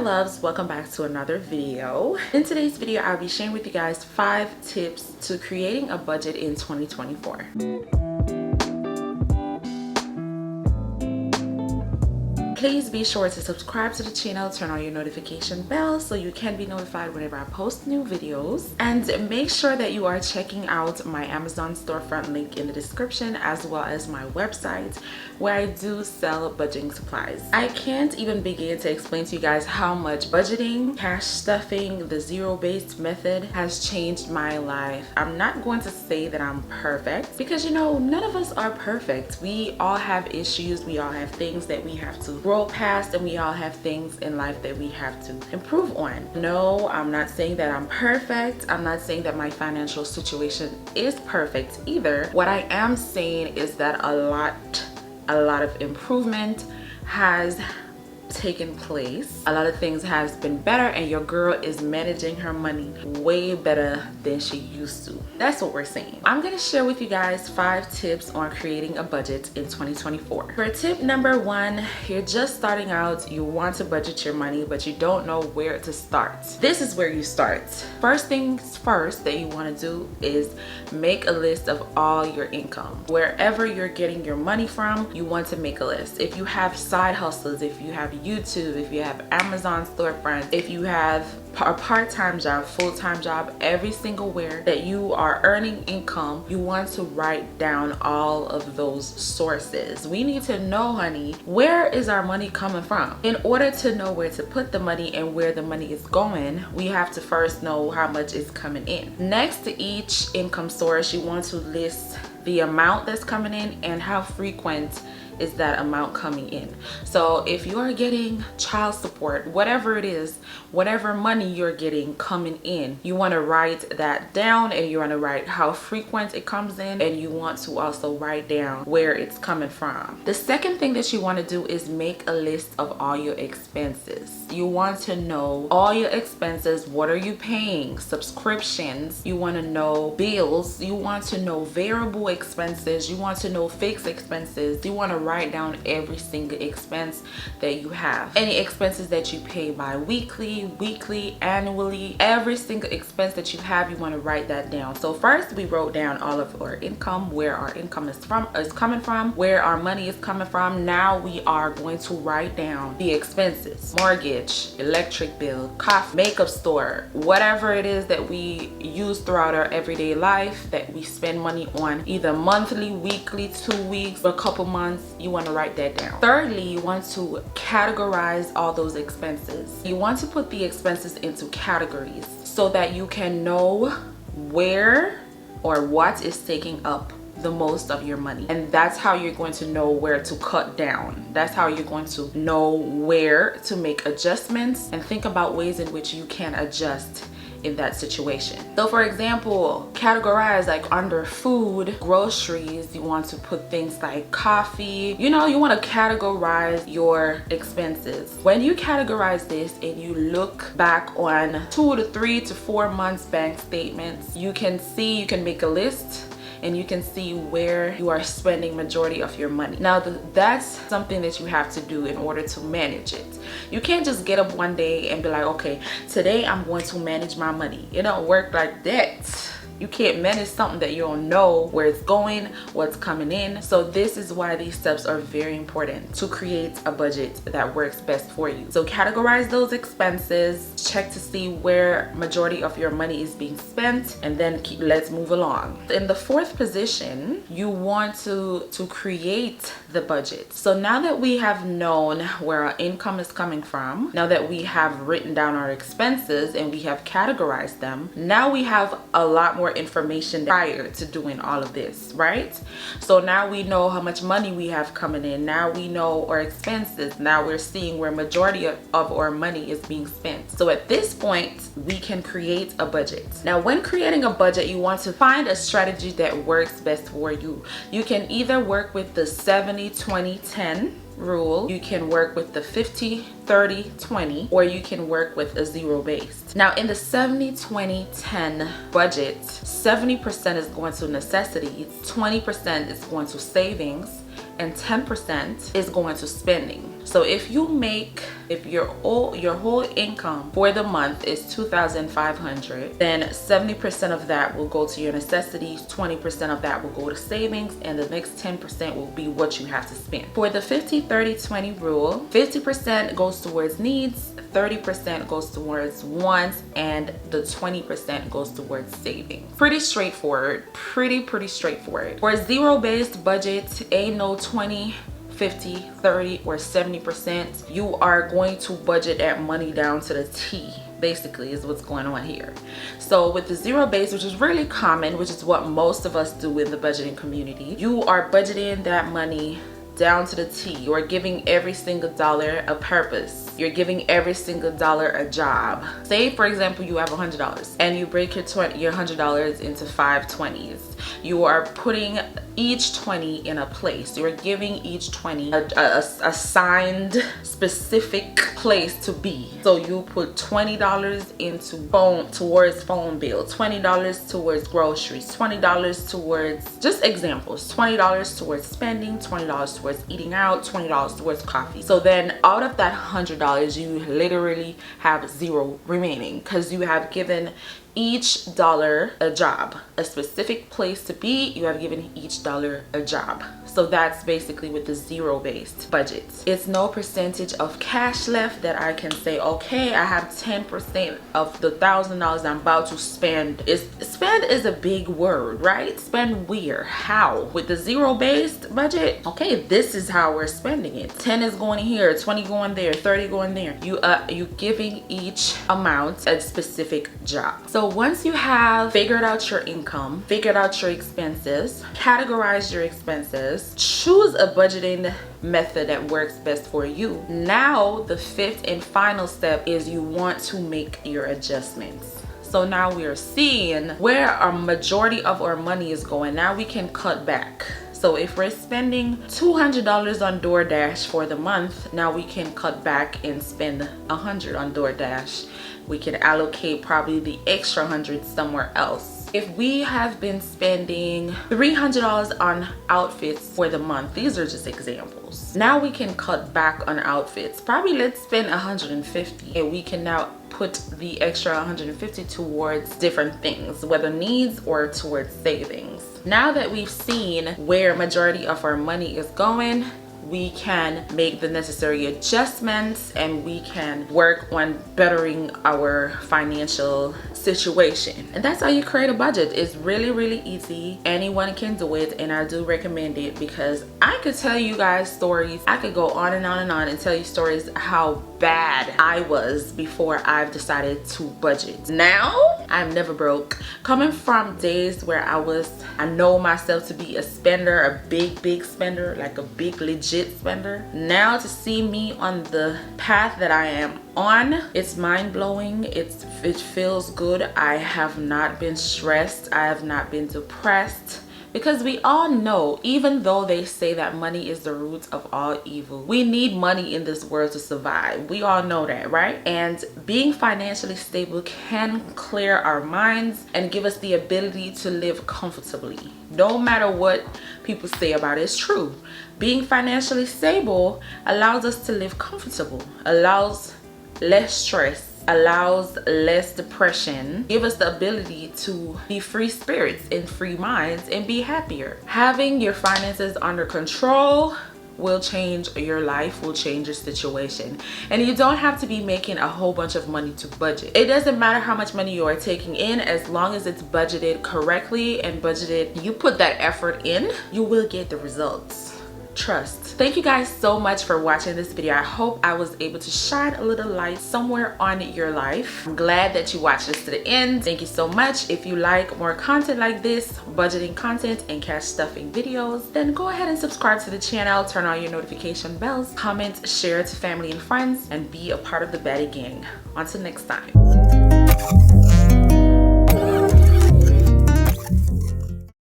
loves, welcome back to another video. In today's video, I'll be sharing with you guys 5 tips to creating a budget in 2024. Please be sure to subscribe to the channel, turn on your notification bell so you can be notified whenever I post new videos, and make sure that you are checking out my Amazon storefront link in the description, as well as my website where I do sell budgeting supplies. I can't even begin to explain to you guys how much budgeting, cash stuffing, the zero-based method has changed my life. I'm not going to say that I'm perfect because, you know, none of us are perfect. We all have issues, we all have things that we have to grow past, and we all have things in life that we have to improve on. No, I'm not saying that I'm perfect. I'm not saying that my financial situation is perfect either. What I am saying is that a lot of improvement has taken place. A lot of things has been better, and your girl is managing her money way better than she used to. That's what we're saying. I'm gonna share with you guys 5 tips on creating a budget in 2024. For tip number 1, you're just starting out, you want to budget your money but you don't know where to start. This is where you start. First things first that you want to do is make a list of all your income. Wherever you're getting your money from, you want to make a list. If you have side hustles, if you have YouTube, if you have Amazon storefront, if you have a part-time job, full-time job, every single where that you are earning income, you want to write down all of those sources. We need to know, honey, where is our money coming from? In order to know where to put the money and where the money is going, we have to first know how much is coming in. Next to each income source, you want to list the amount that's coming in and how frequent is that amount coming in. So if you are getting child support, whatever it is, whatever money you're getting coming in, you want to write that down, and you want to write how frequent it comes in, and you want to also write down where it's coming from. The second thing that you want to do is make a list of all your expenses. You want to know all your expenses. What are you paying? Subscriptions. You want to know bills. You want to know variable expenses. You want to know fixed expenses. You want to write down every single expense that you have. Any expenses that you pay bi-weekly, weekly, annually, every single expense that you have, you want to write that down. So first we wrote down all of our income, where our income is coming from, where our money is coming from. Now we are going to write down the expenses: mortgage, electric bill, coffee, makeup store, whatever it is that we use throughout our everyday life that we spend money on, either monthly, weekly, 2 weeks, a couple months. You want to write that down. Thirdly, you want to categorize all those expenses. You want to put the expenses into categories so that you can know where or what is taking up the most of your money, and that's how you're going to know where to cut down. That's how you're going to know where to make adjustments and think about ways in which you can adjust in that situation. So for example, categorize like under food, groceries, you want to put things like coffee. You know, you want to categorize your expenses. When you categorize this and you look back on 2 to 3 to 4 months bank statements, you can make a list and you can see where you are spending majority of your money. Now that's something that you have to do in order to manage it. You can't just get up one day and be like, okay, today I'm going to manage my money. It don't work like that. You can't manage something that you don't know where it's going, what's coming in. So this is why these steps are very important to create a budget that works best for you. So categorize those expenses, check to see where majority of your money is being spent, and then let's move along. In the 4th position, you want to create the budget. So now that we have known where our income is coming from, now that we have written down our expenses and we have categorized them, now we have a lot more information prior to doing all of this, right? So now we know how much money we have coming in. Now we know our expenses. Now we're seeing where majority of our money is being spent. So at this point, we can create a budget. Now when creating a budget, you want to find a strategy that works best for you. You can either work with the 70-20-10 rule, you can work with the 50-30-20, or you can work with a zero-based. Now in the 70-20-10 budget, 70% is going to necessities, 20% is going to savings, and 10% is going to spending. So if your whole income for the month is $2,500, then 70% of that will go to your necessities, 20% of that will go to savings, and the next 10% will be what you have to spend. For the 50-30-20 rule, 50% goes towards needs, 30% goes towards wants, and the 20% goes towards savings. Pretty straightforward, pretty straightforward. For a zero-based budget, ain't no 20, 50, 30, or 70%. You are going to budget that money down to the T, basically, is what's going on here. So with the zero base, which is really common, which is what most of us do in the budgeting community, you are budgeting that money down to the T. You are giving every single dollar a purpose. You're giving every single dollar a job. Say for example you have $100 and you break your $100 into 5 20s. You are putting each 20 in a place. You're giving each 20 a assigned specific place to be. So you put $20 into towards phone bill, $20 towards groceries, $20 towards, just examples, $20 towards spending, $20 towards eating out, $20 towards coffee. So then out of that $100, you literally have zero remaining because you have given each dollar a job, a specific place to be. You have given each dollar a job. So that's basically with the zero-based budget. It's no percentage of cash left that I can say, okay, I have 10% of the $1,000 I'm about to spend. Spend is a big word, right? Spend where? How? With the zero-based budget, okay, this is how we're spending it. 10 is going here, 20 going there, 30 going there. You giving each amount a specific job. So once you have figured out your income, figured out your expenses, categorized your expenses, choose a budgeting method that works best for you. Now the fifth and final step is you want to make your adjustments. So now we are seeing where our majority of our money is going. Now we can cut back. So if we're spending $200 on DoorDash for the month, now we can cut back and spend $100 on DoorDash. We can allocate probably the extra $100 somewhere else. If we have been spending $300 on outfits for the month, these are just examples. Now we can cut back on outfits. Probably let's spend $150, and we can now put the extra $150 towards different things, whether needs or towards savings. Now that we've seen where majority of our money is going, we can make the necessary adjustments and we can work on bettering our financial situation. And that's how you create a budget. It's really easy. Anyone can do it, and I do recommend it because I could tell you guys stories. I could go on and on and tell you stories how bad I was before I've decided to budget. Now I'm never broke. Coming from days where I know myself to be a spender, a big spender, like a big legit spender. Now to see me on the path that I am on, it's mind-blowing. It feels good. I have not been stressed. I have not been depressed. Because we all know, even though they say that money is the root of all evil, we need money in this world to survive. We all know that, right? And being financially stable can clear our minds and give us the ability to live comfortably. No matter what people say about it, it's true. Being financially stable allows us to live comfortable, allows less stress, allows less depression, give us the ability to be free spirits and free minds and be happier. Having your finances under control will change your life, will change your situation. And you don't have to be making a whole bunch of money to budget. It doesn't matter how much money you are taking in, as long as it's budgeted correctly and budgeted, you put that effort in, you will get the results. Trust. Thank you guys so much for watching this video. I hope I was able to shine a little light somewhere on your life. I'm glad that you watched this to the end. Thank you so much. If you like more content like this, budgeting content and cash stuffing videos, then go ahead and subscribe to the channel, turn on your notification bells, comment, share to family and friends, and be a part of the Baddie gang. Until next time.